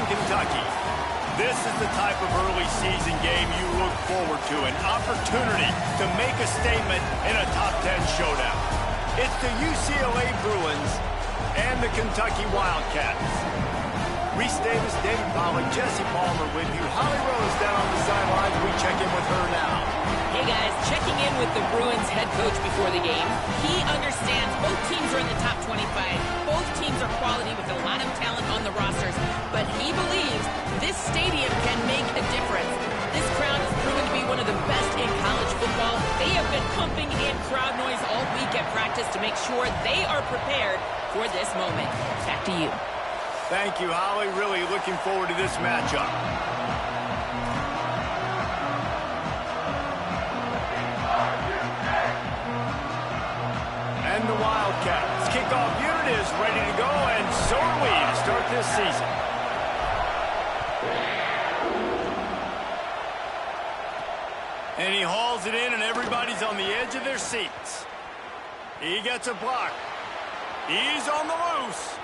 Kentucky. This is the type of early season game you look forward to, an opportunity to make a statement in a top 10 showdown. It's the UCLA Bruins and the Kentucky Wildcats. Reese Davis, David Pollack, Jesse Palmer with you. Holly Rose down on the sidelines. We check in with her now. Hey guys, checking in with the Bruins head coach before the game. He understands both teams are in the top 25. Both teams are quality with a lot of talent on the rosters. But he believes this stadium can make a difference. This crowd has proven to be one of the best in college football. They have been pumping in crowd noise all week at practice to make sure they are prepared for this moment. Back to you. Thank you, Holly. Really looking forward to this matchup. And the Wildcats kickoff unit is ready to go, and so are we to start this season. And he hauls it in, and everybody's on the edge of their seats. He gets a block. He's on the loose.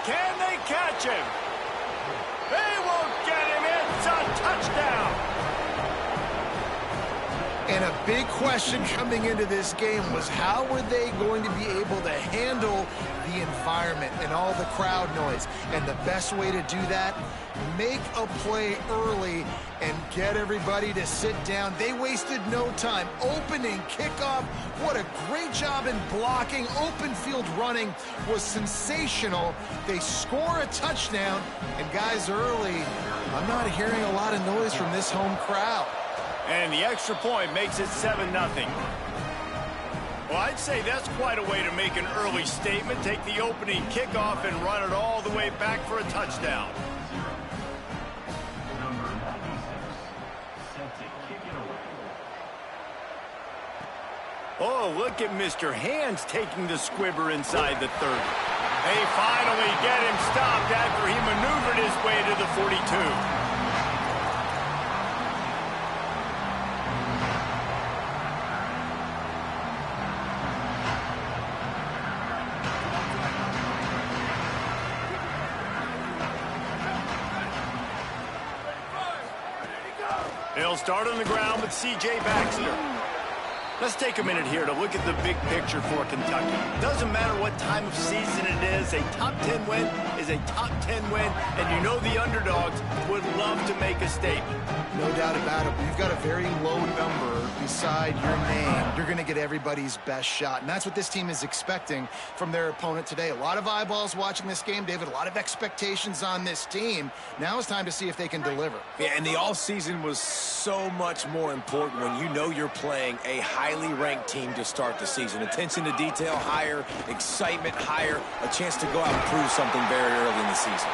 Can they catch him? They won't get him. It's a touchdown. And a big question coming into this game was how were they going to be able to handle the environment and all the crowd noise? And the best way to do that, make a play early and get everybody to sit down. They wasted no time. Opening, kickoff, what a great job in blocking. Open field running was sensational. They score a touchdown, and guys, early, I'm not hearing a lot of noise from this home crowd. And the extra point makes it 7-0. Well, I'd say that's quite a way to make an early statement. Take the opening kickoff and run it all the way back for a touchdown. Oh, look at Mr. Hands taking the squibber inside the 30. They finally get him stopped after he maneuvered his way to the 42. He'll start on the ground with C.J. Baxter. Let's take a minute here to look at the big picture for Kentucky. Doesn't matter what time of season it is, a top 10 win is a top 10 win, and you know the underdogs would love to make a statement. No doubt about it. You've got a very low number beside your name. You're going to get everybody's best shot, and that's what this team is expecting from their opponent today. A lot of eyeballs watching this game, David, a lot of expectations on this team. Now it's time to see if they can deliver. Yeah, and the offseason was so much more important when you know you're playing a highly ranked team to start the season. Attention to detail higher, excitement higher, a chance to go out and prove something very early in the season.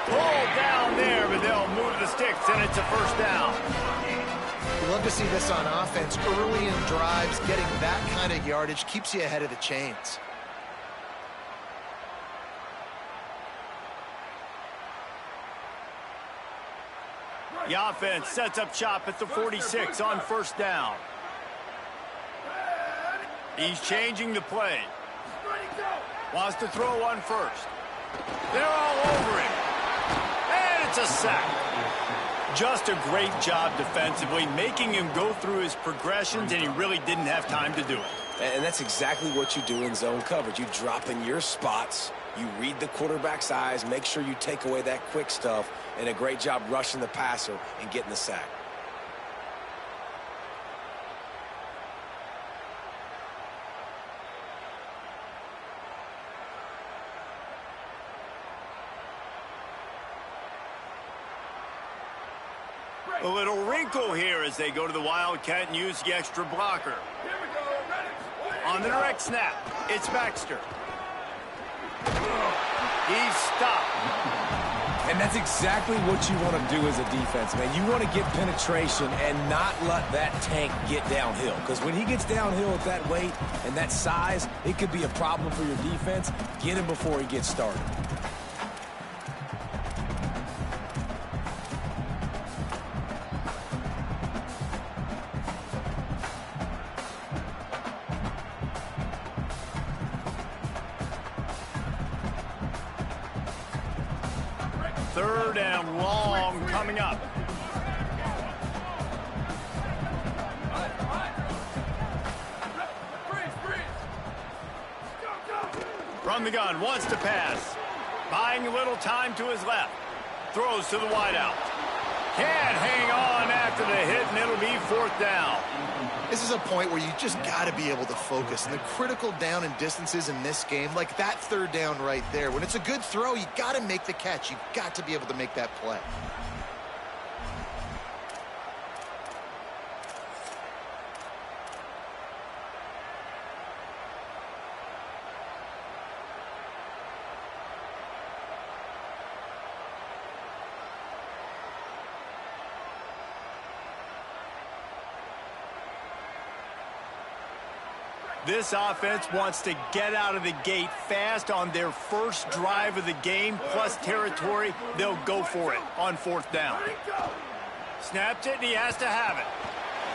Pulled down there, but they'll move the sticks, and it's a first down. We love to see this on offense. Early in drives, getting that kind of yardage keeps you ahead of the chains. The offense sets up shop at the 46 on first down. He's changing the play. Wants to throw one first. They're all over him. And it's a sack. Just a great job defensively, making him go through his progressions, and he really didn't have time to do it. And that's exactly what you do in zone coverage. You drop in your spots, you read the quarterback's eyes, make sure you take away that quick stuff, and a great job rushing the passer and getting the sack. A little wrinkle here as they go to the Wildcat and use the extra blocker. On the direct snap, it's Baxter. He's stopped. And that's exactly what you want to do as a defense, man. You want to get penetration and not let that tank get downhill. Because when he gets downhill at that weight and that size, it could be a problem for your defense. Get him before he gets started. and long coming up. From the gun, wants to pass. Buying a little time to his left. Throws to the wideout. Can't hang on after the hit, and it'll be 4th down. This is a point where you just got to be able to focus. And the critical down and distances in this game, like that 3rd down right there, when it's a good throw, you got to make the catch. You've got to be able to make that play. This offense wants to get out of the gate fast on their first drive of the game, plus territory. They'll go for it on 4th down. Snaps it, and he has to have it.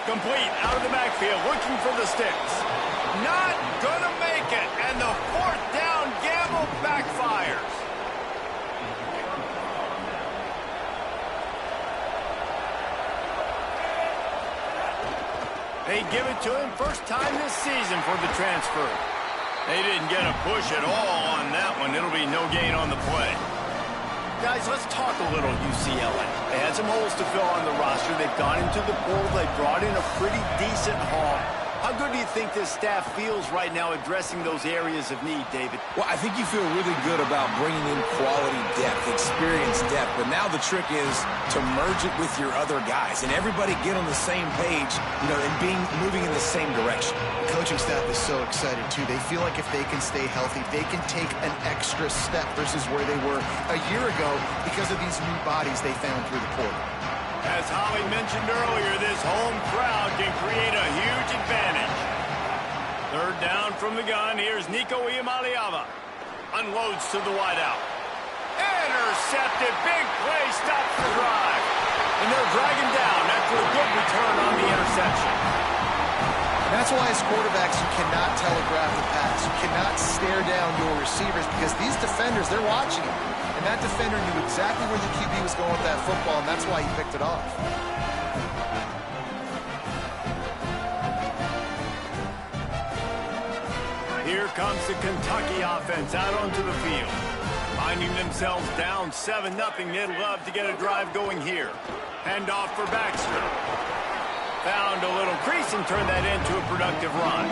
Complete out of the backfield, looking for the sticks. Not gonna make it, and the 4th down gamble backfires. They give it to him first time this season for the transfer. They didn't get a push at all on that one. It'll be no gain on the play. Guys, let's talk a little UCLA. They had some holes to fill on the roster. They've gone into the pool. They brought in a pretty decent haul. How good do you think this staff feels right now addressing those areas of need, David? Well, I think you feel really good about bringing in quality depth, experience depth, but now the trick is to merge it with your other guys and everybody get on the same page, and moving in the same direction. The coaching staff is so excited, too. They feel like if they can stay healthy, they can take an extra step versus where they were a year ago because of these new bodies they found through the portal. As Holly mentioned earlier, this home crowd can create a huge advantage. 3rd down from the gun. Here's Nico Iamaleava. Unloads to the wideout. Intercepted. Big play. Stops the drive. And they'll drag him down after a good return on the interception. That's why as quarterbacks, you cannot telegraph the pass. You cannot stare down your receivers because these defenders, they're watching him. And that defender knew exactly where the QB was going with that football, and that's why he picked it off. Here comes the Kentucky offense out onto the field. Finding themselves down 7-0, they'd love to get a drive going here. Hand off for Baxter. Found a little crease and turned that into a productive run.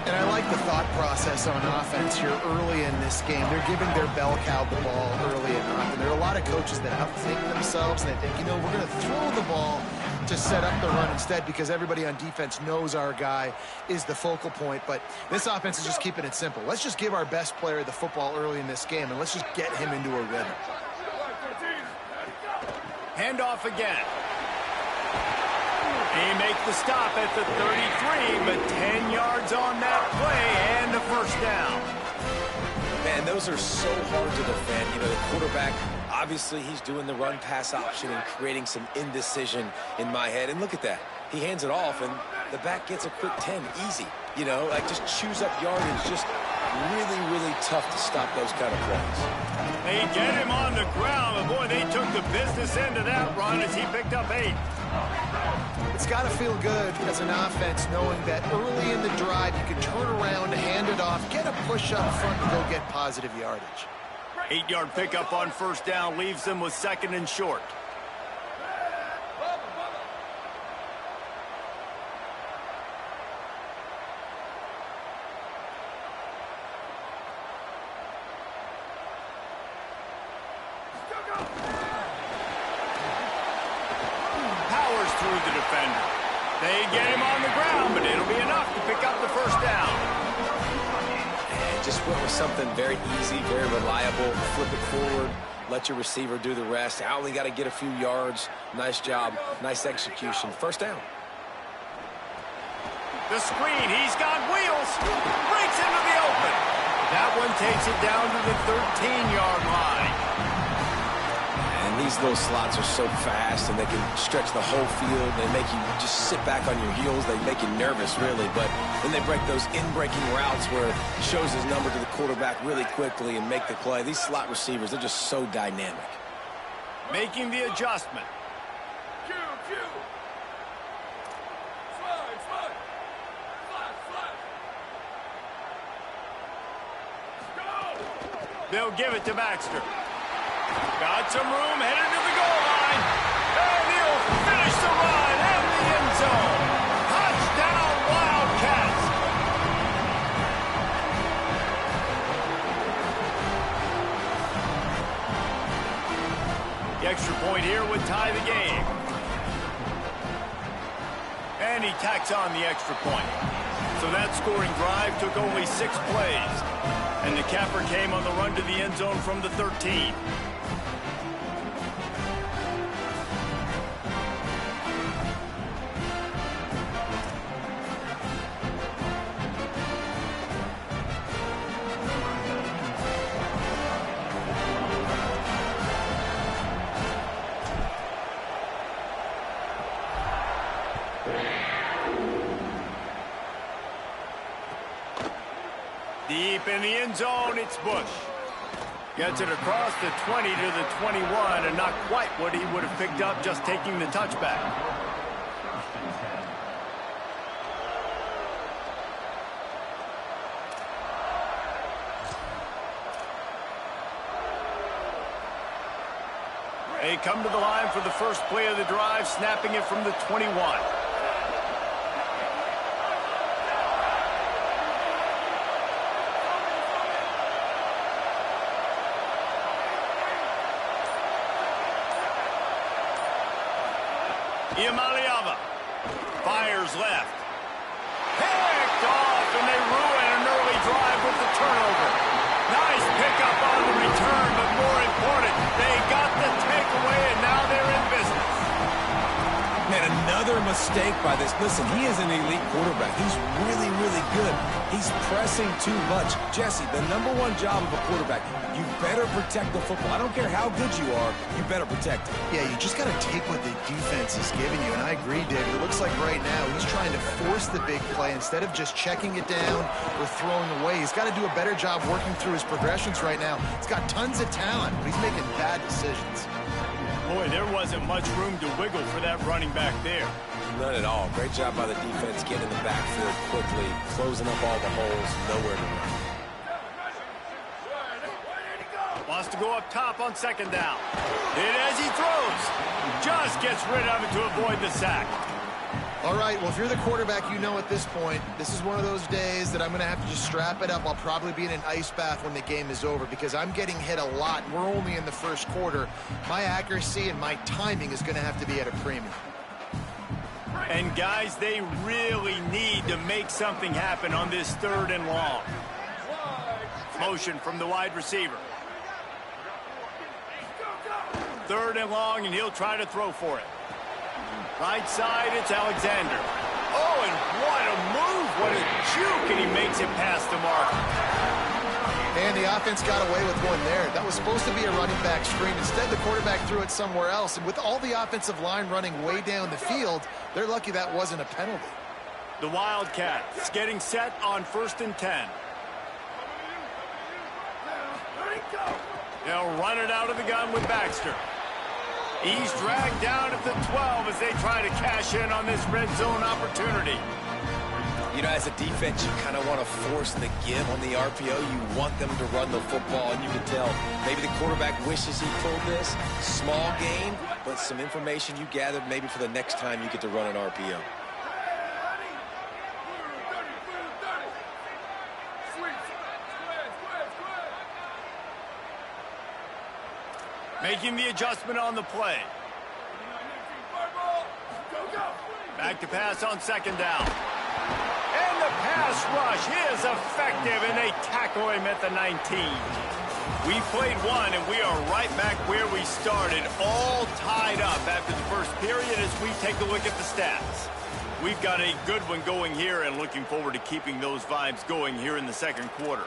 And I like the thought process on offense here early in this game. They're giving their bell cow the ball early enough. And there are a lot of coaches that outthink themselves and they think, we're going to throw the ball to set up the run instead because everybody on defense knows our guy is the focal point. But this offense is just keeping it simple. Let's just give our best player the football early in this game and let's just get him into a rhythm. Hand off again. He makes the stop at the 33, but 10 yards on that play and a 1st down. Man, those are so hard to defend. The quarterback, obviously he's doing the run-pass option and creating some indecision in my head. And look at that. He hands it off, and the back gets a quick 10. Easy. Just chews up yardage. Just really, really tough to stop those kind of plays. They get him on the ground, but boy, they took the business end of that run as he picked up 8. It's got to feel good as an offense knowing that early in the drive you can turn around, hand it off, get a push up front, and go get positive yardage. 8-yard pickup on 1st down leaves them with 2nd and short. Through the defender. They get him on the ground, but it'll be enough to pick up the 1st down. And just went with something very easy, very reliable. Flip it forward, let your receiver do the rest. I only got to get a few yards. Nice job, nice execution. 1st down. The screen, he's got wheels. Breaks into the open. That one takes it down to the 13-yard line. And these little slots are so fast, and they can stretch the whole field. They make you just sit back on your heels. They make you nervous, really. But then they break those in-breaking routes where it shows his number to the quarterback really quickly and make the play. These slot receivers, they're just so dynamic. Making the adjustment. They'll give it to Baxter. Got some room, headed to the goal line. And he'll finish the run in the end zone. Touchdown, Wildcats. The extra point here would tie the game. And he tacks on the extra point. So that scoring drive took only 6 plays. And the capper came on the run to the end zone from the 13. Deep in the end zone, it's Bush. Gets it across the 20 to the 21, and not quite what he would have picked up just taking the touchback. They come to the line for the first play of the drive, snapping it from the 21. Iamaleava fires left. Picked off, and they ruin an early drive with the turnover. Nice pickup on the return, but more important, they got the takeaway, and now they're in business. Man, another mistake by this. Listen, he is an elite quarterback. He's really, really good. He's pressing too much. Jesse, the #1 job of a quarterback, you better protect the football. I don't care how good you are, you better protect it. Yeah, you just got to take what the defense is giving you, and I agree, David. It looks like right now he's trying to force the big play instead of just checking it down or throwing away. He's got to do a better job working through his progressions right now. He's got tons of talent, but he's making bad decisions. Boy, there wasn't much room to wiggle for that running back there. None at all. Great job by the defense getting in the backfield quickly, closing up all the holes, nowhere to run. Wants to go up top on second down. Hit as he throws. Just gets rid of it to avoid the sack. All right, well, if you're the quarterback, you know at this point, this is one of those days that I'm going to have to just strap it up. I'll probably be in an ice bath when the game is over because I'm getting hit a lot, and we're only in the first quarter. My accuracy and my timing is going to have to be at a premium. And, guys, they really need to make something happen on this 3rd and long. Motion from the wide receiver. 3rd and long, and he'll try to throw for it. Right side, it's Alexander. Oh, and what a move. What a juke, and he makes it past the mark. And the offense got away with one there. That was supposed to be a running back screen. Instead, the quarterback threw it somewhere else. And with all the offensive line running way down the field, they're lucky that wasn't a penalty. The Wildcats getting set on 1st and 10. They'll run it out of the gun with Baxter. He's dragged down at the 12 as they try to cash in on this red zone opportunity. You know, as a defense, you kind of want to force the give on the RPO. You want them to run the football, and you can tell maybe the quarterback wishes he pulled this. Small gain, but some information you gathered maybe for the next time you get to run an RPO. Making the adjustment on the play. Back to pass on second down. And the pass rush is effective, and they tackle him at the 19. We played one, and we are right back where we started, all tied up after the first period as we take a look at the stats. We've got a good one going here and looking forward to keeping those vibes going here in the second quarter.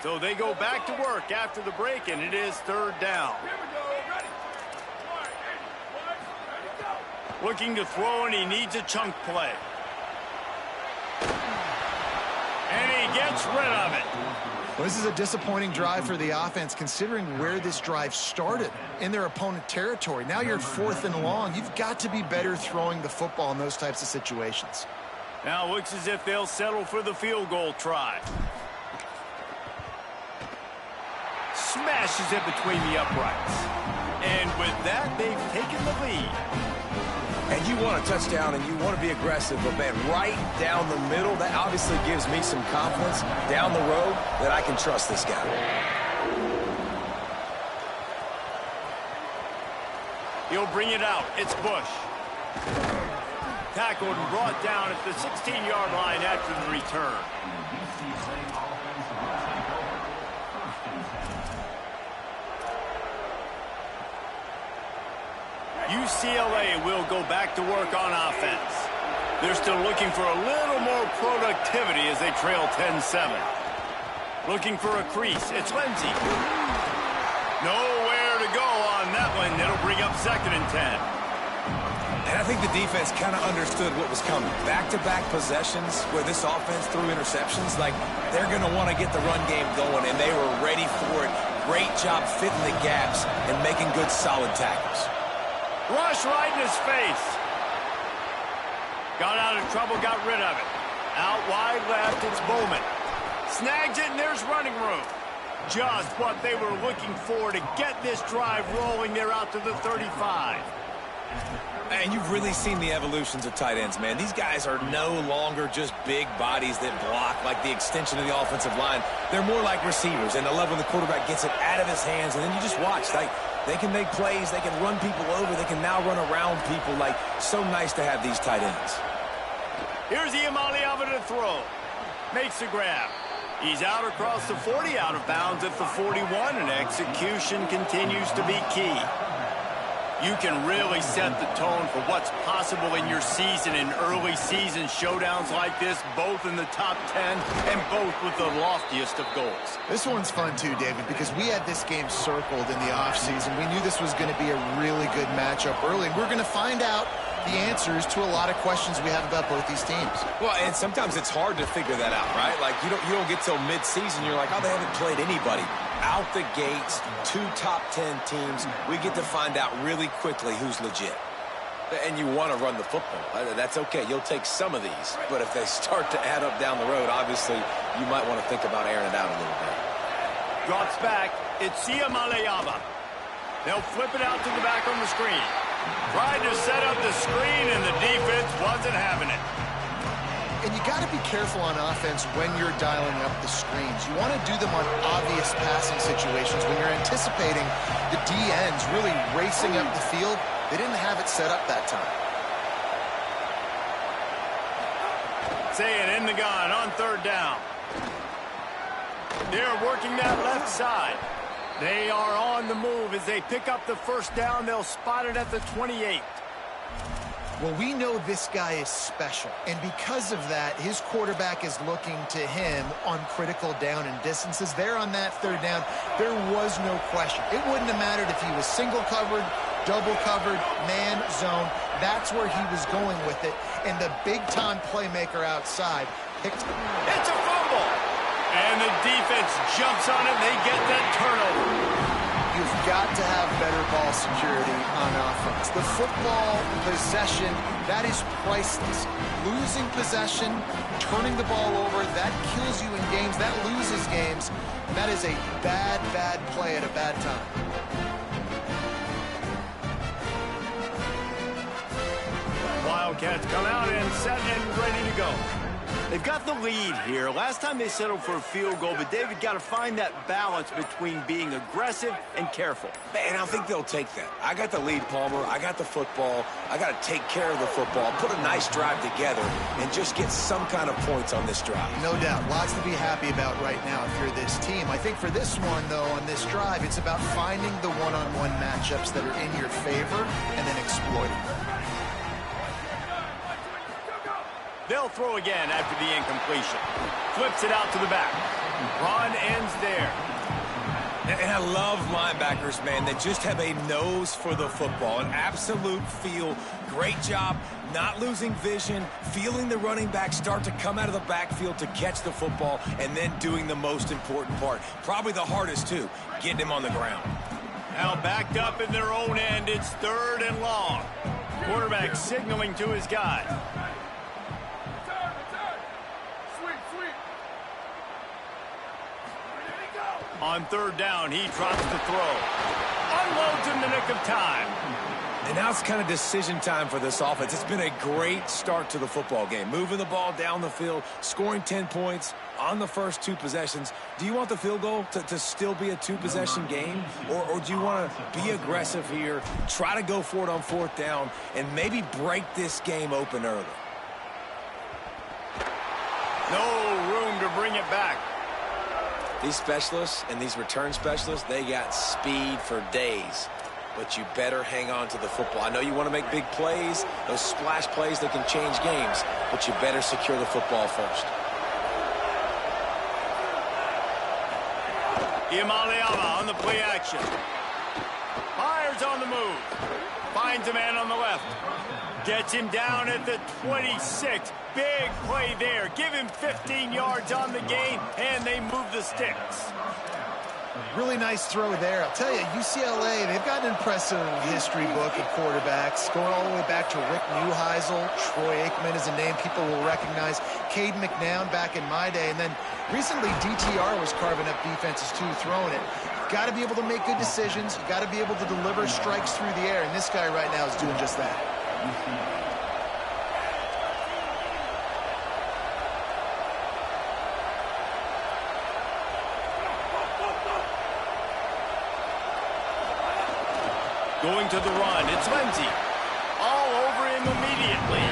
So they go back to work after the break, and it is 3rd down. Looking to throw, and he needs a chunk play. And he gets rid of it. Well, this is a disappointing drive for the offense, considering where this drive started, in their opponent territory. Now you're 4th and long. You've got to be better throwing the football in those types of situations. Now it looks as if they'll settle for the field goal try. Smashes it between the uprights. And with that, they've taken the lead. And you want a touchdown and you want to be aggressive, but man, right down the middle, that obviously gives me some confidence down the road that I can trust this guy. He'll bring it out. It's Bush. Tackled and brought down at the 16-yard line after the return. UCLA will go back to work on offense. They're still looking for a little more productivity as they trail 10-7. Looking for a crease. It's Lindsey. Nowhere to go on that one. It'll bring up 2nd and 10. And I think the defense kind of understood what was coming. Back-to-back possessions where this offense threw interceptions, like they're going to want to get the run game going, and they were ready for it. Great job fitting the gaps and making good, solid tackles. Rush right in his face. Got out of trouble, got rid of it. Out wide left, it's Bowman. Snags it, and there's running room. Just what they were looking for to get this drive rolling. They're out to the 35. And you've really seen the evolutions of tight ends, man. These guys are no longer just big bodies that block like the extension of the offensive line. They're more like receivers, and I love when the quarterback gets it out of his hands, and then you just watch. Like, they can make plays, they can run people over, they can now run around people. Like, so nice to have these tight ends. Here's Iamaleava to throw. Makes the grab. He's out across the 40, out of bounds at the 41, and execution continues to be key. You can really set the tone for what's possible in your season in early season showdowns like this, both in the top 10 and both with the loftiest of goals. This one's fun too, David, because we had this game circled in the offseason. We knew this was going to be a really good matchup early, and we're going to find out the answers to a lot of questions we have about both these teams. Well, and sometimes it's hard to figure that out, right? Like, you don't get till mid-season, you're like, oh, they haven't played anybody. Out the gates, 2 top 10 teams, we get to find out really quickly who's legit. And you want to run the football. That's okay. You'll take some of these. But if they start to add up down the road, obviously, you might want to think about airing it out a little bit. Drops back. It's Iamaleava. They'll flip it out to the back on the screen. Tried to set up the screen, and the defense wasn't having it. And you got to be careful on offense when you're dialing up the screens. You want to do them on obvious passing situations when you're anticipating the DNs really racing up the field. They didn't have it set up that time. Say it in the gun on 3rd down. They're working that left side. They are on the move as they pick up the 1st down. They'll spot it at the 28. Well, we know this guy is special, and because of that, his quarterback is looking to him on critical down and distances. There on that 3rd down, there was no question. It wouldn't have mattered if he was single covered, double covered, man, zone. That's where he was going with it, and the big-time playmaker outside picked. It's a fumble, and the defense jumps on it, and they get that turnover. You've got to have better ball security on offense. The football possession, that is priceless. Losing possession, turning the ball over, that kills you in games, that loses games. That is a bad, bad play at a bad time. Wildcats come out and set and ready to go. They've got the lead here. Last time they settled for a field goal, but David got to find that balance between being aggressive and careful. Man, I think they'll take that. I got the lead, Palmer. I got the football. I got to take care of the football, put a nice drive together, and just get some kind of points on this drive. No doubt. Lots to be happy about right now if you're this team. I think for this one, though, on this drive, it's about finding the one-on-one matchups that are in your favor and then exploiting them. They'll throw again after the incompletion. Flips it out to the back. Run ends there. And I love linebackers, man, that just have a nose for the football, an absolute feel. Great job not losing vision, feeling the running back start to come out of the backfield to catch the football, and then doing the most important part. Probably the hardest, too, getting him on the ground. Now backed up in their own end, it's 3rd and long. Quarterback signaling to his guy. On 3rd down, he drops the throw. Unloads in the nick of time. And now it's kind of decision time for this offense. It's been a great start to the football game. Moving the ball down the field, scoring 10 points on the first 2 possessions. Do you want the field goal to still be a 2-possession game? Or do you want to be aggressive here, try to go for it on 4th down, and maybe break this game open early? No room to bring it back. These specialists and these return specialists, they got speed for days. But you better hang on to the football. I know you want to make big plays, those splash plays that can change games, but you better secure the football first. Imaliama on the play action. Fires on the move. Finds a man on the left. Gets him down at the 26. Big play there. Give him 15 yards on the gain, and they move the sticks. Really nice throw there. I'll tell you, UCLA, they've got an impressive history book of quarterbacks, going all the way back to Rick Neuheisel. Troy Aikman is a name people will recognize. Cade McNown back in my day. And then recently, DTR was carving up defenses, too, throwing it. You've got to be able to make good decisions. You've got to be able to deliver strikes through the air. And this guy right now is doing just that. Going to the run, it's Lindsey. All over him immediately.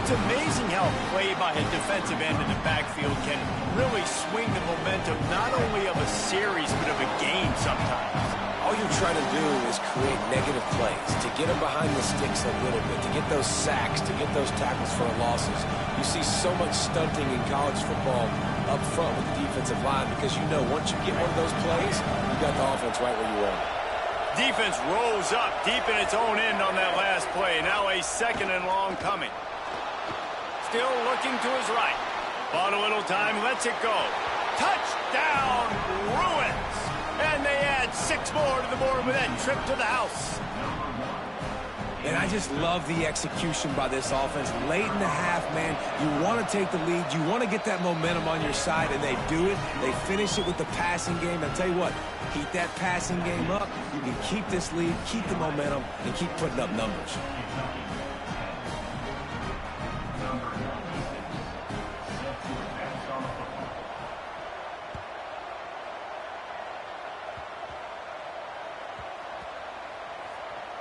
It's amazing how a play by a defensive end in the backfield can really swing the momentum not only of a series, but of a game sometimes. All you're trying to do is create negative plays, to get them behind the sticks a little bit, to get those sacks, to get those tackles for losses. You see so much stunting in college football up front with the defensive line because you know once you get one of those plays, you got the offense right where you want it. Defense rolls up deep in its own end on that last play. Now a 2nd and long coming. Still looking to his right. Bought a little time, lets it go. Touchdown, Bruins! And they add 6 more to the board with that trip to the house. And I just love the execution by this offense. Late in the half, man, you want to take the lead. You want to get that momentum on your side, and they do it. They finish it with the passing game. I'll tell you what, keep that passing game up. You can keep this lead, keep the momentum, and keep putting up numbers.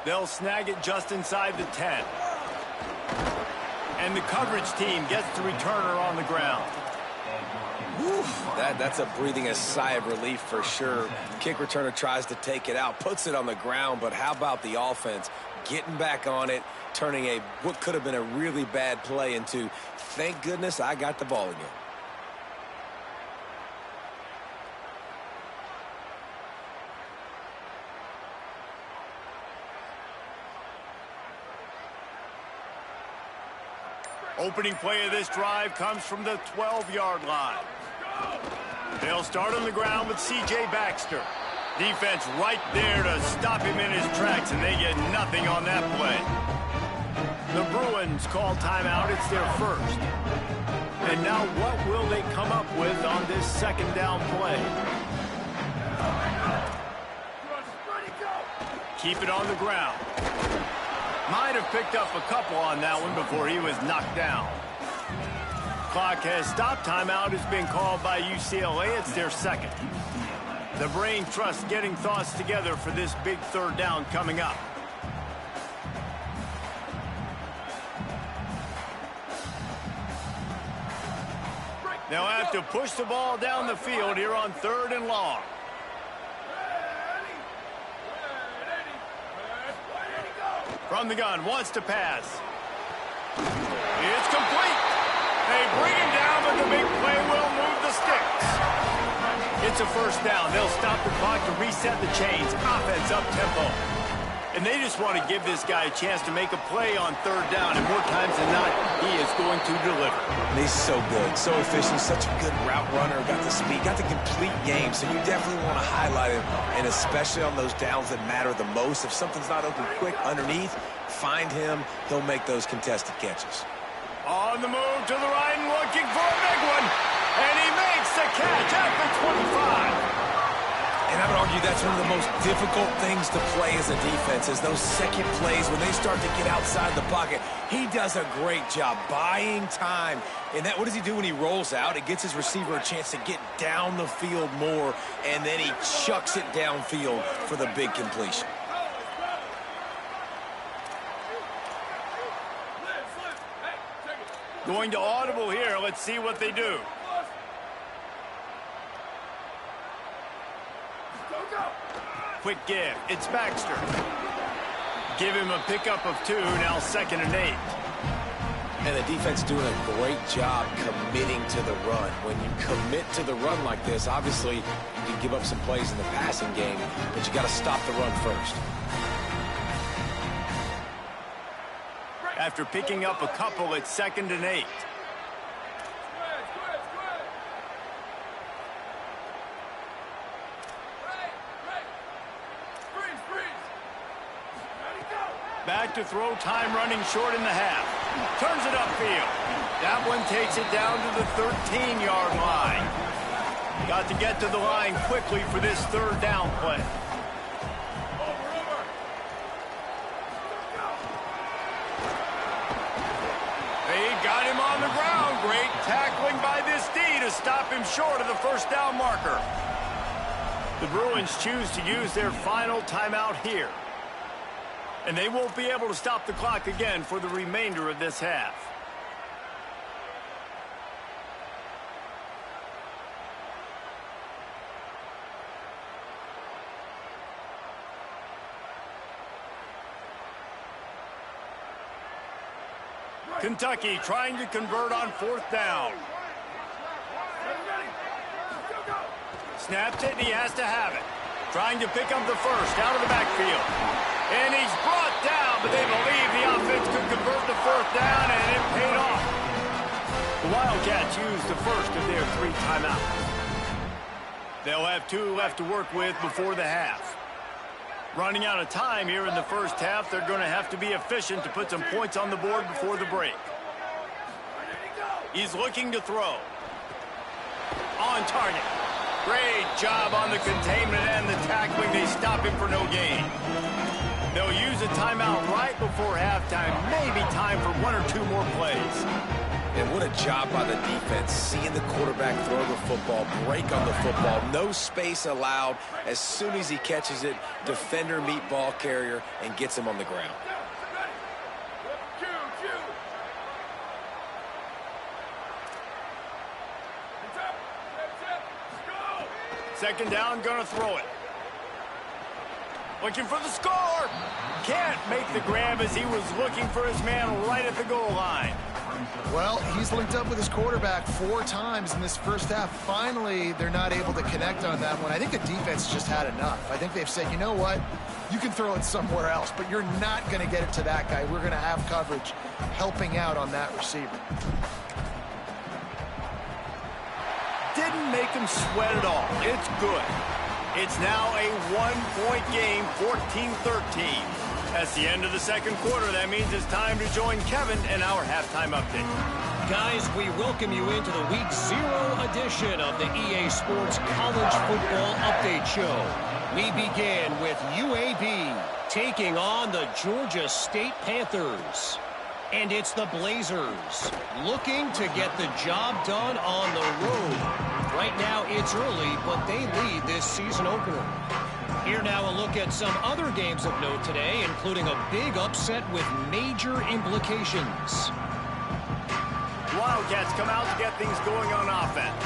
They'll snag it just inside the 10. And the coverage team gets the returner on the ground. That's a breathing a sigh of relief for sure. Kick returner tries to take it out, puts it on the ground, but how about the offense getting back on it, turning what could have been a really bad play into, thank goodness I got the ball again. Opening play of this drive comes from the 12-yard line. They'll start on the ground with C.J. Baxter. Defense right there to stop him in his tracks, and they get nothing on that play. The Bruins call timeout. It's their first. And now what will they come up with on this 2nd down play? Keep it on the ground. Might have picked up a couple on that one before he was knocked down. Clock has stopped. Timeout has been called by UCLA. It's their 2nd. The brain trust getting thoughts together for this big 3rd down coming up. They'll have to push the ball down the field here on 3rd and long. From the gun, wants to pass. It's complete. They bring him down, but the big play will move the sticks. It's a first down. They'll stop the clock to reset the chains. Offense up-tempo. And they just want to give this guy a chance to make a play on third down, and more times than not, he is going to deliver. And he's so good, so efficient, such a good route runner, got the speed, got the complete game, so you definitely want to highlight him, and especially on those downs that matter the most. If something's not open quick underneath, find him, he'll make those contested catches. On the move to the right and looking for a big one, and he makes the catch at the 25. And I would argue that's one of the most difficult things to play as a defense, is those second plays when they start to get outside the pocket. He does a great job buying time. And that, what does he do when he rolls out? It gets his receiver a chance to get down the field more, and then he chucks it downfield for the big completion. Going to audible here. Let's see what they do. Quick give. It's Baxter. Give him a pickup of 2, now 2nd and 8. And the defense doing a great job committing to the run. When you commit to the run like this, obviously you can give up some plays in the passing game, but you got to stop the run first. After picking up a couple, it's 2nd and 8. Back to throw, time running short in the half. Turns it upfield. That one takes it down to the 13-yard line. Got to get to the line quickly for this third down play. They got him on the ground. Great tackling by this D to stop him short of the first down marker. The Bruins choose to use their final timeout here. And they won't be able to stop the clock again for the remainder of this half. Kentucky trying to convert on 4th down. Snaps it, and he has to have it. Trying to pick up the first out of the backfield. And he's brought down, but they believe the offense could convert the 4th down, and it paid off. The Wildcats used the first of their 3 timeouts. They'll have 2 left to work with before the half. Running out of time here in the first half, they're going to have to be efficient to put some points on the board before the break. He's looking to throw. On target. Great job on the containment and the tackling. They stop him for no gain. They'll use a timeout right before halftime. Maybe time for 1 or 2 more plays. And what a job by the defense, seeing the quarterback throw the football, break on the football, no space allowed. As soon as he catches it, defender meet ball carrier and gets him on the ground. Second down, gonna throw it. Looking for the score. Can't make the grab as he was looking for his man right at the goal line. Well, he's linked up with his quarterback 4 times in this first half. Finally, they're not able to connect on that one. I think the defense just had enough. I think they've said, you know what? You can throw it somewhere else, but you're not going to get it to that guy. We're going to have coverage helping out on that receiver. Didn't make him sweat at all. It's good. It's now a 1-point game, 14-13. That's the end of the second quarter. That means it's time to join Kevin in our halftime update. Guys, we welcome you into the Week 0 edition of the EA Sports College Football Update Show. We begin with UAB taking on the Georgia State Panthers. And it's the Blazers looking to get the job done on the road. Right now it's early, but they lead this season opener. Here now a look at some other games of note today, including a big upset with major implications. Wildcats come out to get things going on offense.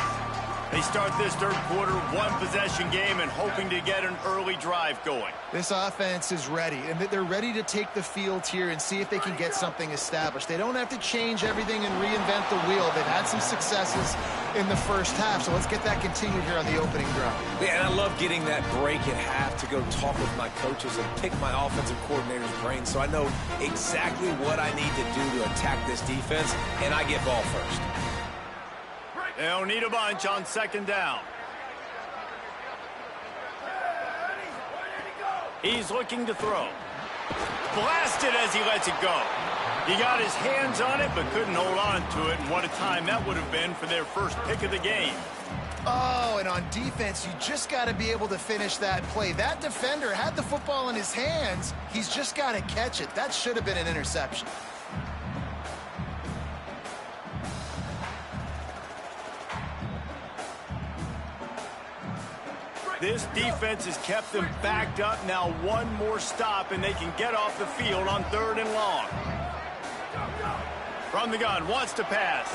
They start this third quarter, one-possession game, and hoping to get an early drive going. This offense is ready, and they're ready to take the field here and see if they can get something established. They don't have to change everything and reinvent the wheel. They've had some successes in the first half, so let's get that continued here on the opening drive. Yeah, and I love getting that break at half to go talk with my coaches and pick my offensive coordinator's brain so I know exactly what I need to do to attack this defense, and I get ball first. They'll need a bunch on second down. He's looking to throw. Blasted as he lets it go. He got his hands on it, but couldn't hold on to it. And what a time that would have been for their first pick of the game. Oh, and on defense, you just got to be able to finish that play. That defender had the football in his hands. He's just got to catch it. That should have been an interception. This defense has kept them backed up. Now one more stop, and they can get off the field on third and long. From the gun, wants to pass.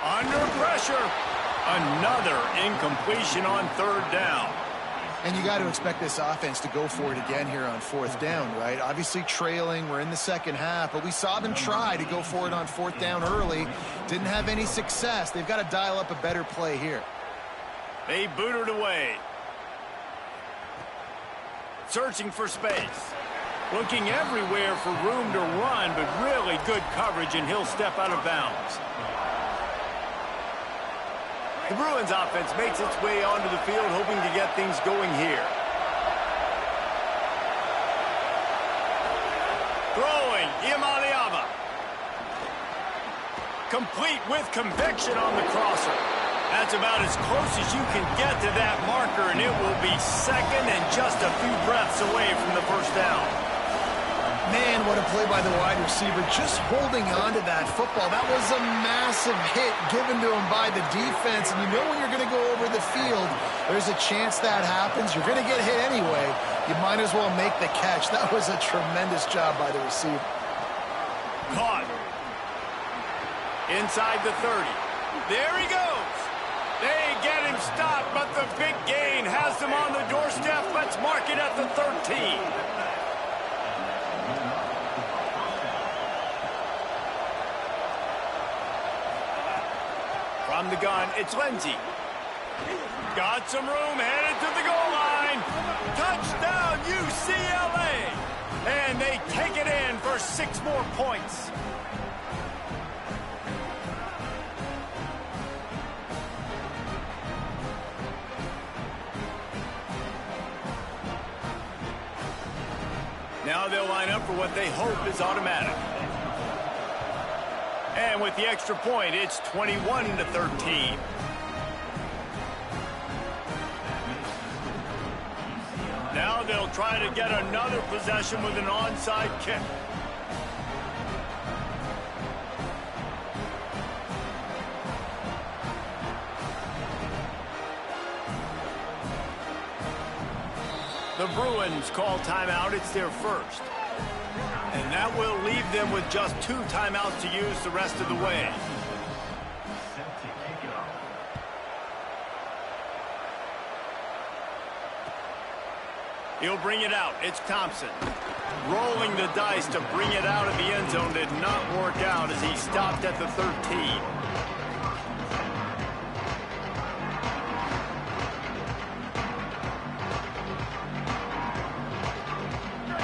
Under pressure. Another incompletion on third down. And you got to expect this offense to go for it again here on fourth down, right? Obviously trailing, we're in the second half, but we saw them try to go for it on fourth down early. Didn't have any success. They've got to dial up a better play here. They boot it away. Searching for space. Looking everywhere for room to run, but really good coverage, and he'll step out of bounds. The Bruins offense makes its way onto the field, hoping to get things going here. Throwing, Iamaleava. Complete with conviction on the crosser. That's about as close as you can get to that marker, and it will be second and just a few breaths away from the first down. Man, what a play by the wide receiver, just holding on to that football. That was a massive hit given to him by the defense, and you know when you're going to go over the field, there's a chance that happens. You're going to get hit anyway. You might as well make the catch. That was a tremendous job by the receiver. Caught. Inside the 30. There he goes. They get him stopped, but the big gain has them on the doorstep. Let's mark it at the 13. From the gun, it's Lindsey. Got some room, headed to the goal line. Touchdown, UCLA. And they take it in for 6 more points. Now they'll line up for what they hope is automatic. And with the extra point, it's 21-13. Now they'll try to get another possession with an onside kick. The Bruins call timeout. It's their first. And that will leave them with just 2 timeouts to use the rest of the way. He'll bring it out. It's Thompson. Rolling the dice to bring it out of the end zone did not work out as he stopped at the 13.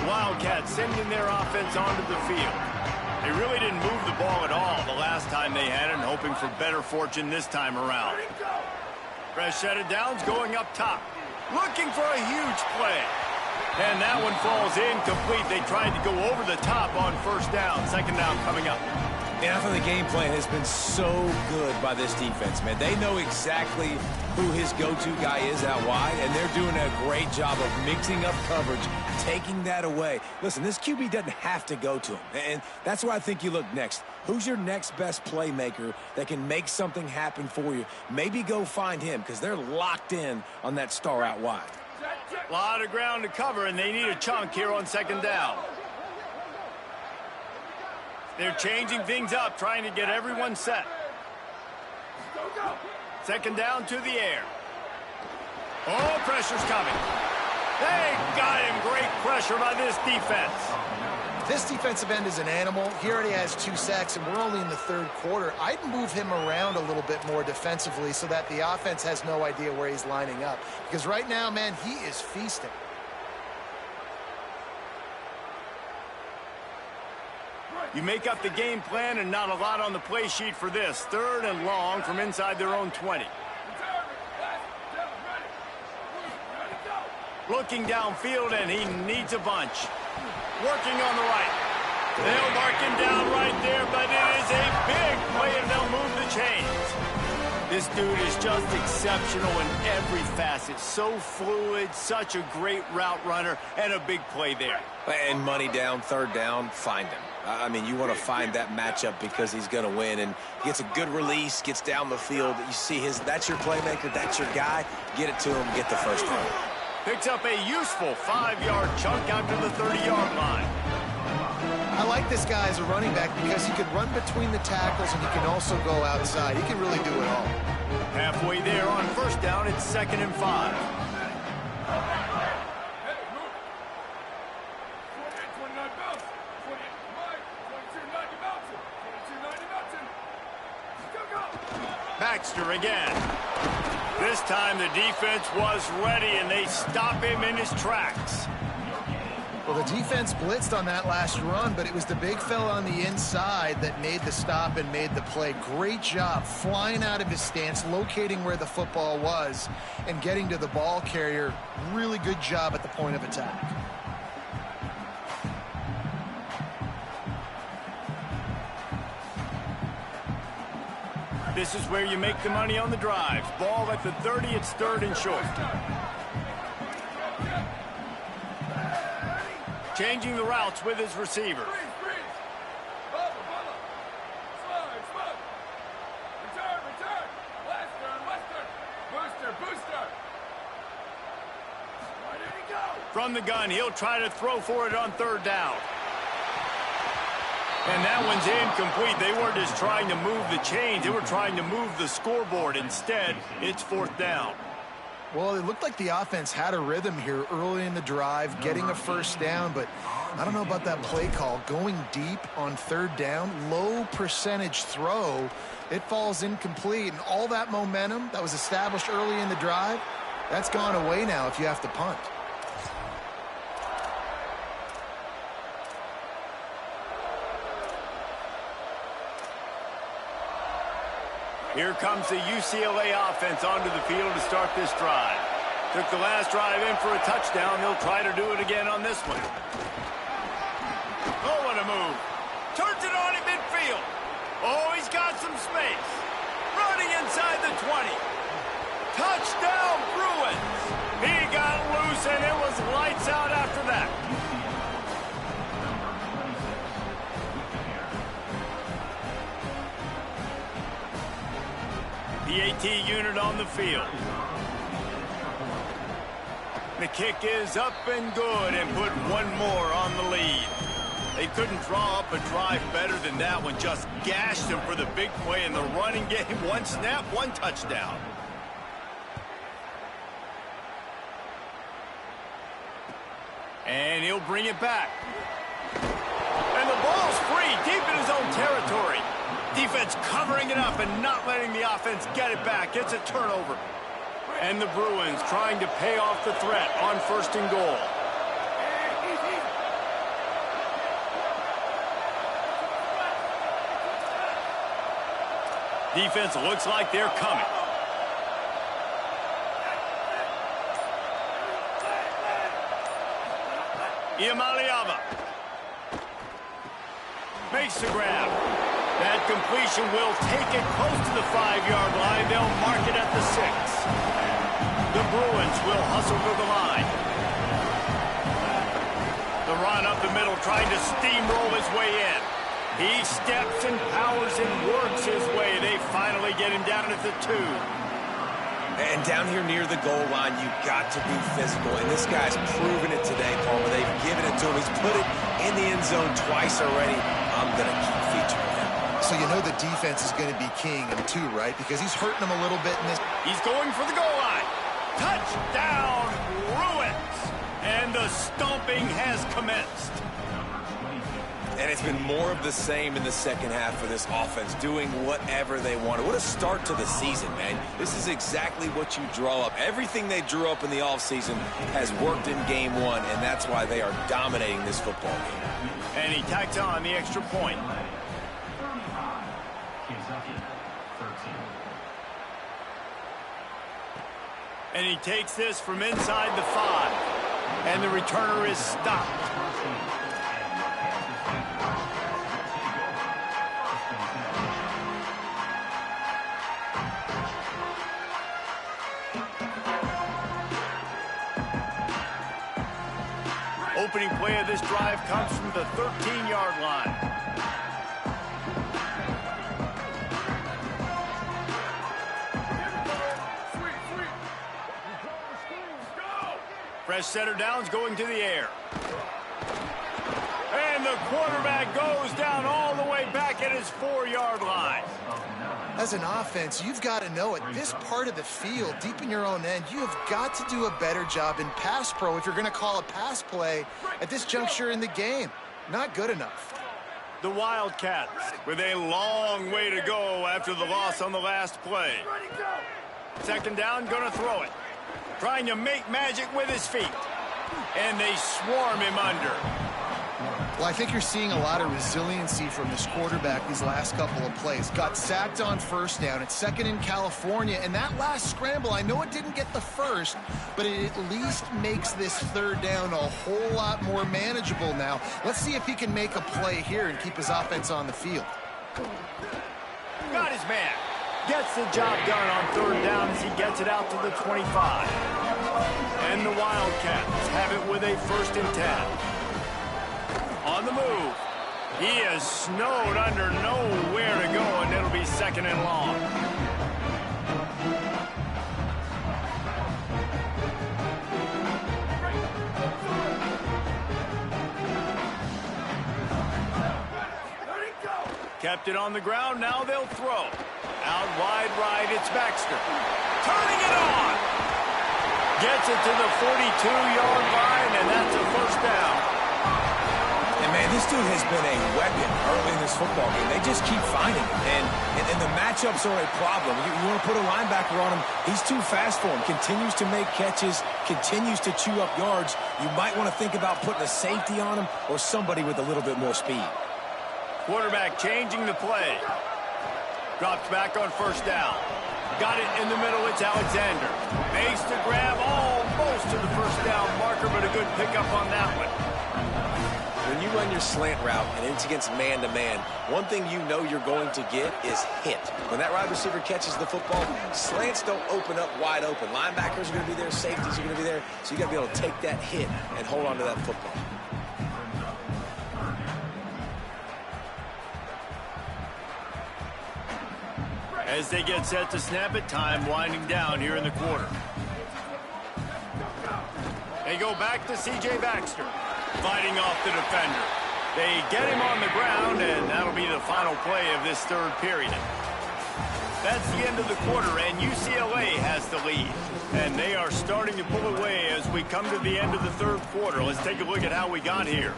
Wildcats sending their offense onto the field. They really didn't move the ball at all the last time they had it, and hoping for better fortune this time around. Fresh set of downs going up top. Looking for a huge play. And that one falls incomplete. They tried to go over the top on first down. Second down coming up. And I think the game plan has been so good by this defense, man. They know exactly who his go-to guy is out wide, and they're doing a great job of mixing up coverage, taking that away. Listen, this QB doesn't have to go to him, and that's where I think you look next. Who's your next best playmaker that can make something happen for you? Maybe go find him, because they're locked in on that star out wide. A lot of ground to cover, and they need a chunk here on second down. They're changing things up, trying to get everyone set. Second down to the air. Oh, pressure's coming. They got him. Great pressure by this defense. This defensive end is an animal. He already has 2 sacks, and we're only in the 3rd quarter. I'd move him around a little bit more defensively so that the offense has no idea where he's lining up. Because right now, man, he is feasting. You make up the game plan and not a lot on the play sheet for this. 3rd and long from inside their own 20. Looking downfield, and he needs a bunch. Working on the right. They'll mark him down right there, but it is a big play, and they'll move the chains. This dude is just exceptional in every facet. So fluid, such a great route runner, and a big play there. And money down, 3rd down, find him. I mean, you want to find that matchup because he's going to win, and gets a good release, gets down the field. You see that's your playmaker, that's your guy. Get it to him, get the first down. Picks up a useful 5-yard chunk out to the 30-yard line. I like this guy as a running back because he can run between the tackles and he can also go outside. He can really do it all. Halfway there on 1st down, it's 2nd and 5. Baxter again. This time the defense was ready, and they stop him in his tracks. Well, the defense blitzed on that last run, but it was the big fella on the inside that made the stop and made the play. Great job flying out of his stance, locating where the football was, and getting to the ball carrier. Really good job at the point of attack. This is where you make the money on the drives. Ball at the 30, it's 3rd and short. Changing the routes with his receiver. From the gun, he'll try to throw for it on 3rd down. And that one's incomplete. They weren't just trying to move the chains. They were trying to move the scoreboard. Instead, it's 4th down. Well, it looked like the offense had a rhythm here early in the drive, getting a 1st down, but I don't know about that play call. Going deep on 3rd down, low percentage throw, it falls incomplete, and all that momentum that was established early in the drive, that's gone away now if you have to punt. Here comes the UCLA offense onto the field to start this drive. Took the last drive in for a touchdown. They'll try to do it again on this one. Oh, what a move. Turns it on in midfield. Oh, he's got some space. Running inside the 20. Touchdown, Bruins. He got loose, and it was lights out after that. The AT unit on the field. The kick is up and good, and put one more on the lead. They couldn't draw up a drive better than that one. Just gashed them for the big play in the running game. 1 snap, 1 touchdown. And he'll bring it back. And the ball's free, deep in his own territory. Defense covering it up and not letting the offense get it back. It's a turnover. And the Bruins trying to pay off the threat on 1st and goal. Defense looks like they're coming. Iamaleava makes the grab. That completion will take it close to the 5-yard line. They'll mark it at the 6. The Bruins will hustle to the line. The run up the middle, trying to steamroll his way in. He steps and powers and works his way. They finally get him down at the 2. And down here near the goal line, you've got to be physical. And this guy's proven it today, Palmer. They've given it to him. He's put it in the end zone twice already. I'm going to keep featuring him. So you know the defense is going to be keying him too, right? Because he's hurting him a little bit in this. He's going for the goal line. Touchdown, Bruins! And the stomping has commenced. And it's been more of the same in the second half for this offense, doing whatever they wanted. What a start to the season, man. This is exactly what you draw up. Everything they drew up in the offseason has worked in game one, and that's why they are dominating this football game. And he tacks on the extra point. And he takes this from inside the 5. And the returner is stopped. Opening play of this drive comes from the 13-yard line. Fresh center downs going to the air. And the quarterback goes down all the way back at his 4-yard line. As an offense, you've got to know at this part of the field, deep in your own end, you have got to do a better job in pass pro if you're going to call a pass play at this juncture in the game. Not good enough. The Wildcats with a long way to go after the loss on the last play. Second down, going to throw it. Trying to make magic with his feet. And they swarm him under. Well, I think you're seeing a lot of resiliency from this quarterback these last couple of plays. Got sacked on first down. It's second in California. And that last scramble, I know it didn't get the first, but it at least makes this third down a whole lot more manageable now. Let's see if he can make a play here and keep his offense on the field. Got his man. Gets the job done on third down as he gets it out to the 25. And the Wildcats have it with a 1st and 10. On the move. He is snowed under, nowhere to go, and it'll be 2nd and long. Kept it on the ground, now they'll throw. Out wide right, it's Baxter. Turning it on! Gets it to the 42-yard line, and that's a 1st down. And, man, this dude has been a weapon early in this football game. They just keep finding him. And the matchups are a problem. You want to put a linebacker on him, he's too fast for him. Continues to make catches, continues to chew up yards. You might want to think about putting a safety on him or somebody with a little bit more speed. Quarterback changing the play. Drops back on 1st down. Got it in the middle, it's Alexander. Makes the grab almost to the 1st down marker, but a good pickup on that one. When you run your slant route and it's against man-to-man, one thing you know you're going to get is hit. When that wide receiver catches the football, slants don't open up wide open. Linebackers are going to be there, safeties are going to be there, so you got to be able to take that hit and hold on to that football. As they get set to snap it, time winding down here in the quarter. They go back to C.J. Baxter, fighting off the defender. They get him on the ground, and that'll be the final play of this 3rd period. That's the end of the quarter, and UCLA has the lead. And they are starting to pull away as we come to the end of the 3rd quarter. Let's take a look at how we got here.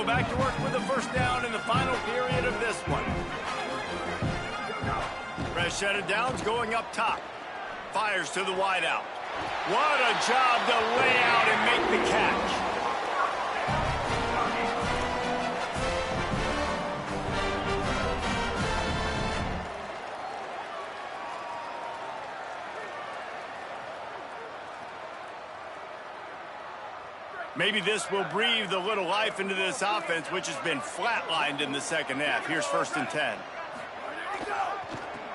Back to work with the 1st down in the final period of this one. Fresh set of downs going up top. Fires to the wideout. What a job to lay out and make the catch. Maybe this will breathe a little life into this offense, which has been flatlined in the second half. Here's 1st and 10.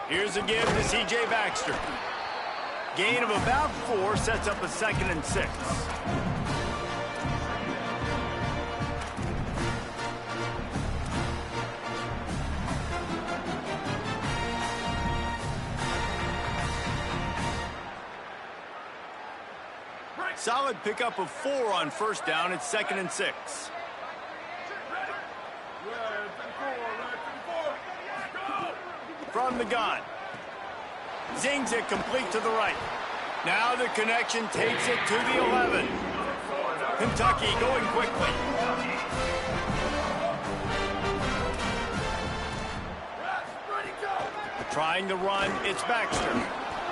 Here's a give to C.J. Baxter. Gain of about 4 sets up a 2nd and 6. Solid pickup of 4 on first down. It's 2nd and 6. From the gun. Zings it complete to the right. Now the connection takes it to the 11. Kentucky going quickly. Trying to run, it's Baxter.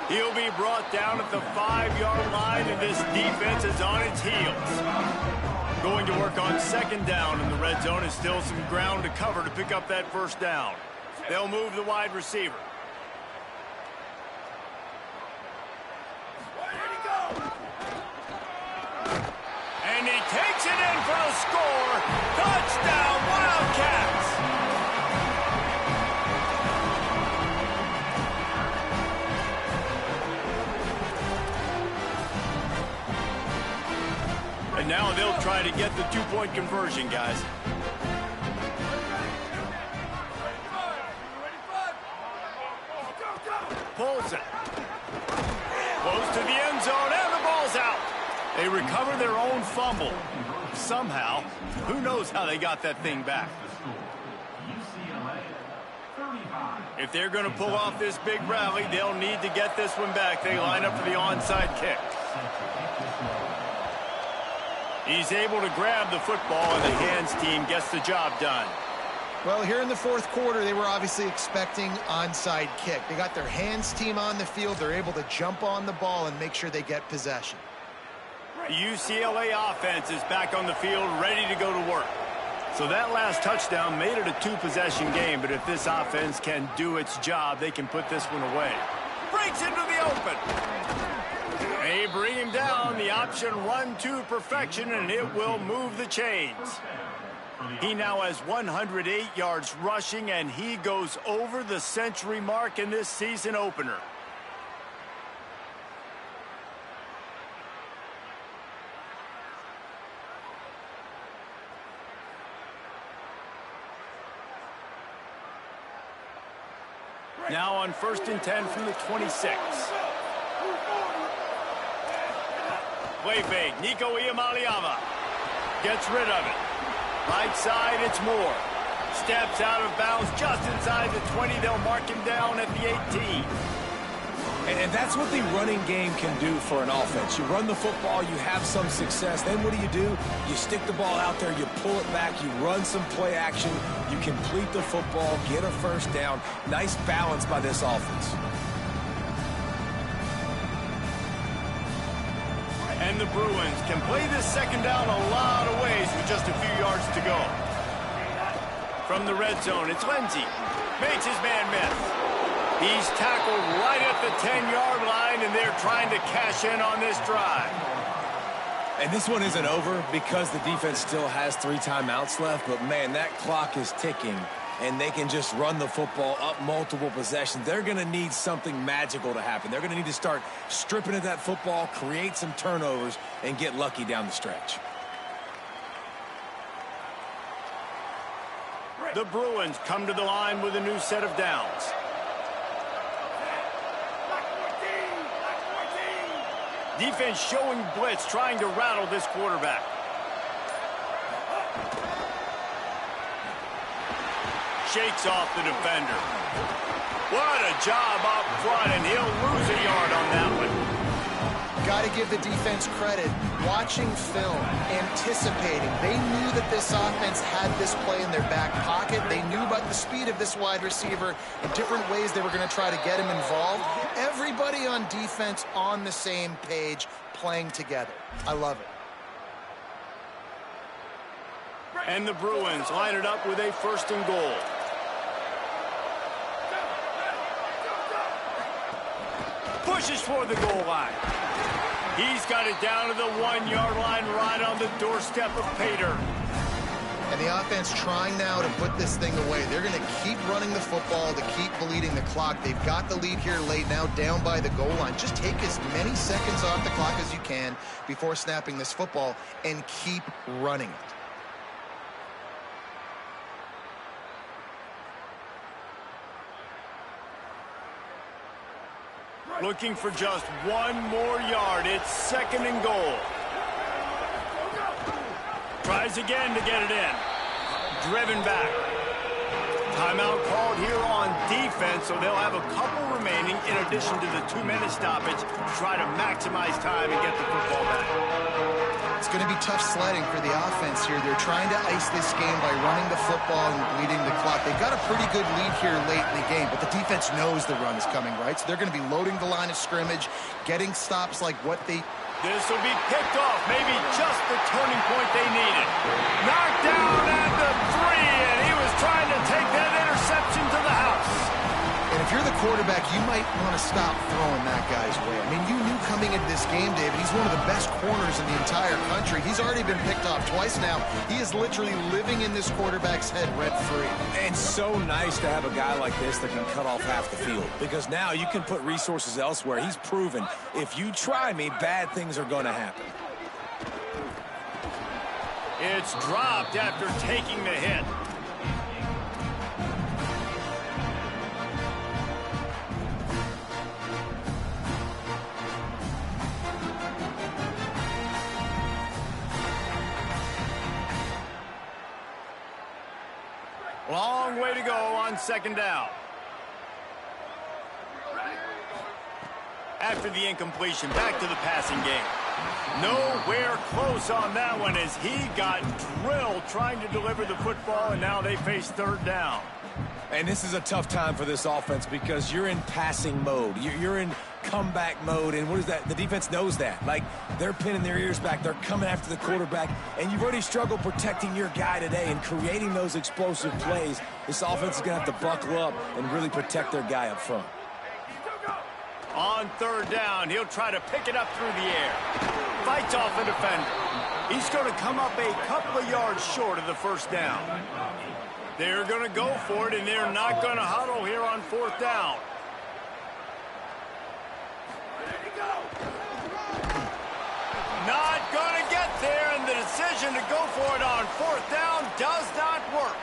He'll be brought down at the 5-yard line, and this defense is on its heels. Going to work on 2nd down, and the red zone is still some ground to cover to pick up that first down. They'll move the wide receiver. And he takes it in for a score. Touchdown, Wildcats! And now they'll try to get the 2-point conversion, guys. Pulls it. Close to the end zone, and the ball's out. They recover their own fumble. Somehow, who knows how they got that thing back. If they're going to pull off this big rally, they'll need to get this one back. They line up for the onside kick. He's able to grab the football, and the hands team gets the job done. Well, here in the fourth quarter, they were obviously expecting onside kick. They got their hands team on the field. They're able to jump on the ball and make sure they get possession. The UCLA offense is back on the field, ready to go to work. So that last touchdown made it a 2-possession game, but if this offense can do its job, they can put this one away. Breaks into the open. They bring him down. The option run to perfection, and it will move the chains. He now has 108 yards rushing, and he goes over the century mark in this season opener. Now on 1st and 10 from the 26. Play fake. Nico Iamaleava gets rid of it. Right side, it's Moore. Steps out of bounds just inside the 20. They'll mark him down at the 18. And that's what the running game can do for an offense. You run the football, you have some success. Then what do? You stick the ball out there, you pull it back, you run some play action, you complete the football, get a first down. Nice balance by this offense. And the Bruins can play this 2nd down a lot of ways with just a few yards to go. From the red zone, it's Lindsey. Makes his man miss. He's tackled right at the 10-yard line, and they're trying to cash in on this drive. And this one isn't over because the defense still has 3 timeouts left, but man, that clock is ticking, and they can just run the football up multiple possessions. They're going to need something magical to happen. They're going to need to start stripping at that football, create some turnovers, and get lucky down the stretch. The Bruins come to the line with a new set of downs. Defense showing blitz, trying to rattle this quarterback. Shakes off the defender. What a job up front, and he'll lose a yard on that one. Got to give the defense credit. Watching film, anticipating. They knew that this offense had this play in their back pocket. They knew about the speed of this wide receiver and different ways they were going to try to get him involved. Everybody on defense on the same page, playing together. I love it. And the Bruins line it up with a 1st and goal. Pushes for the goal line. He's got it down to the 1-yard line, right on the doorstep of Pater. And the offense trying now to put this thing away. They're going to keep running the football to keep bleeding the clock. They've got the lead here late, now down by the goal line. Just take as many seconds off the clock as you can before snapping this football and keep running it. Looking for just 1 more yard. It's 2nd and goal. Tries again to get it in. Driven back. Timeout called here on defense, so they'll have a couple remaining in addition to the 2-minute stoppage to try to maximize time and get the football back. It's going to be tough sledding for the offense here. They're trying to ice this game by running the football and bleeding the clock. They've got a pretty good lead here late in the game, but the defense knows the run is coming, right? So they're going to be loading the line of scrimmage, getting stops like what they... This will be picked off, maybe just the turning point they needed. Knocked down at the 3, and he was trying to take that interception to the house. And if you're the quarterback, you might want to stop throwing that guy's way. I mean, you knew coming into this game, David, he's one of the best corners in the entire country. He's already been picked off twice now. He is literally living in this quarterback's head rent-free. And so nice to have a guy like this that can cut off half the field, because now you can put resources elsewhere. He's proven if you try me, bad things are going to happen. It's dropped after taking the hit. Long way to go on second down. After the incompletion, back to the passing game. Nowhere close on that one as he got drilled trying to deliver the football, and now they face third down. And this is a tough time for this offense because you're in passing mode. You're in comeback mode, and what is that? The defense knows that. Like, they're pinning their ears back. They're coming after the quarterback, and you've already struggled protecting your guy today and creating those explosive plays. This offense is going to have to buckle up and really protect their guy up front. On third down, he'll try to pick it up through the air. Fights off a defender. He's going to come up a couple of yards short of the first down. They're going to go for it, and they're not going to huddle here on fourth down. Not going to get there, and the decision to go for it on fourth down does not work.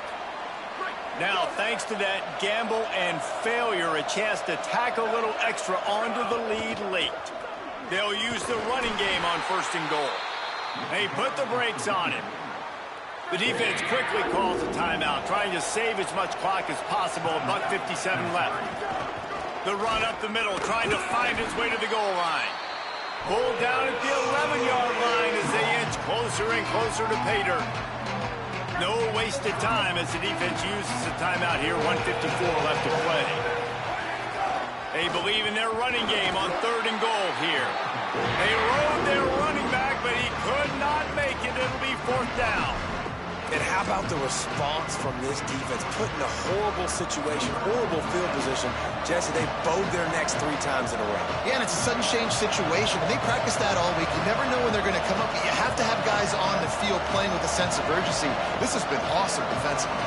Now, thanks to that gamble and failure, a chance to tack a little extra onto the lead late. They'll use the running game on first and goal. They put the brakes on him. The defense quickly calls a timeout, trying to save as much clock as possible. $1:57 left. The run up the middle, trying to find his way to the goal line. Pulled down at the 11-yard line as they inch closer and closer to pay dirt. No wasted time as the defense uses a timeout here. 1:54 left to play. They believe in their running game on third and goal here. They rode their running back, but he could not make it. It'll be fourth down. And how about the response from this defense? Put in a horrible situation, horrible field position. Jesse, they bowed their necks 3 times in a row. Yeah, and it's a sudden change situation. And they practice that all week. You never know when they're going to come up. You have to have guys on the field playing with a sense of urgency. This has been awesome defensively.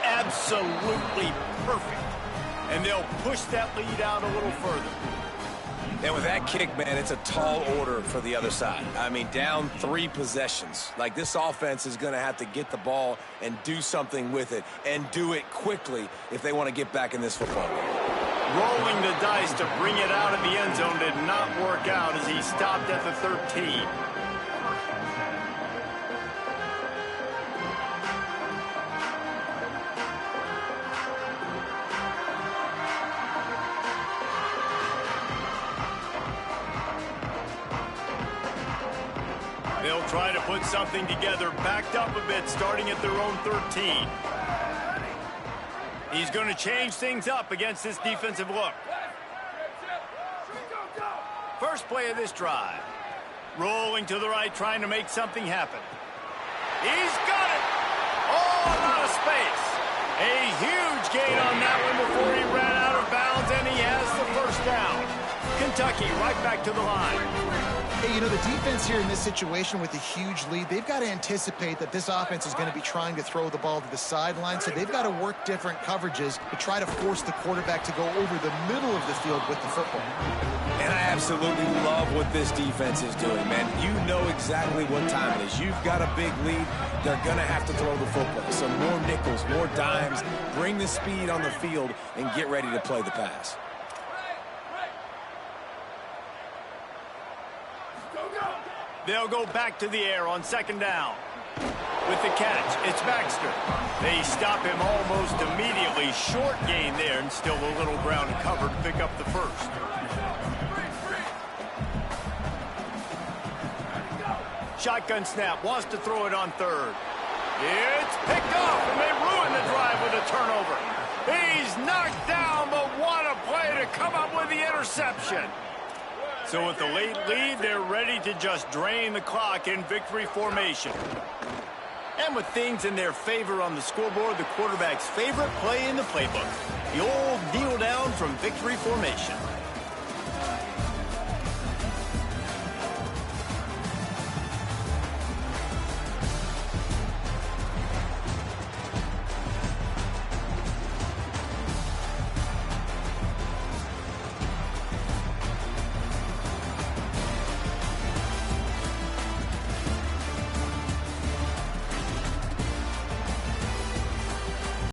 Absolutely perfect. And they'll push that lead out a little further. And with that kick, man, it's a tall order for the other side. I mean, down 3 possessions. Like, this offense is going to have to get the ball and do something with it, and do it quickly if they want to get back in this football game. Rolling the dice to bring it out of the end zone did not work out as he stopped at the 13. They'll try to put something together, backed up a bit, starting at their own 13. He's going to change things up against this defensive look. First play of this drive. Rolling to the right, trying to make something happen. He's got it! Oh, out of space. A huge gain on that one before he ran out of bounds, and he has the first down. Kentucky right back to the line. Hey, you know, the defense here in this situation with a huge lead, they've got to anticipate that this offense is going to be trying to throw the ball to the sideline, so they've got to work different coverages to try to force the quarterback to go over the middle of the field with the football. And I absolutely love what this defense is doing, man. You know exactly what time it is. You've got a big lead. They're going to have to throw the football. So more nickels, more dimes, bring the speed on the field, and get ready to play the pass. They'll go back to the air on second down. With the catch, it's Baxter. They stop him almost immediately. Short gain there, and still a little ground to cover to pick up the first. Shotgun snap, wants to throw it on third. It's picked off, and they ruin the drive with a turnover. He's knocked down, but what a play to come up with the interception. So with the late lead, they're ready to just drain the clock in victory formation. And with things in their favor on the scoreboard, the quarterback's favorite play in the playbook, the old kneel down from victory formation.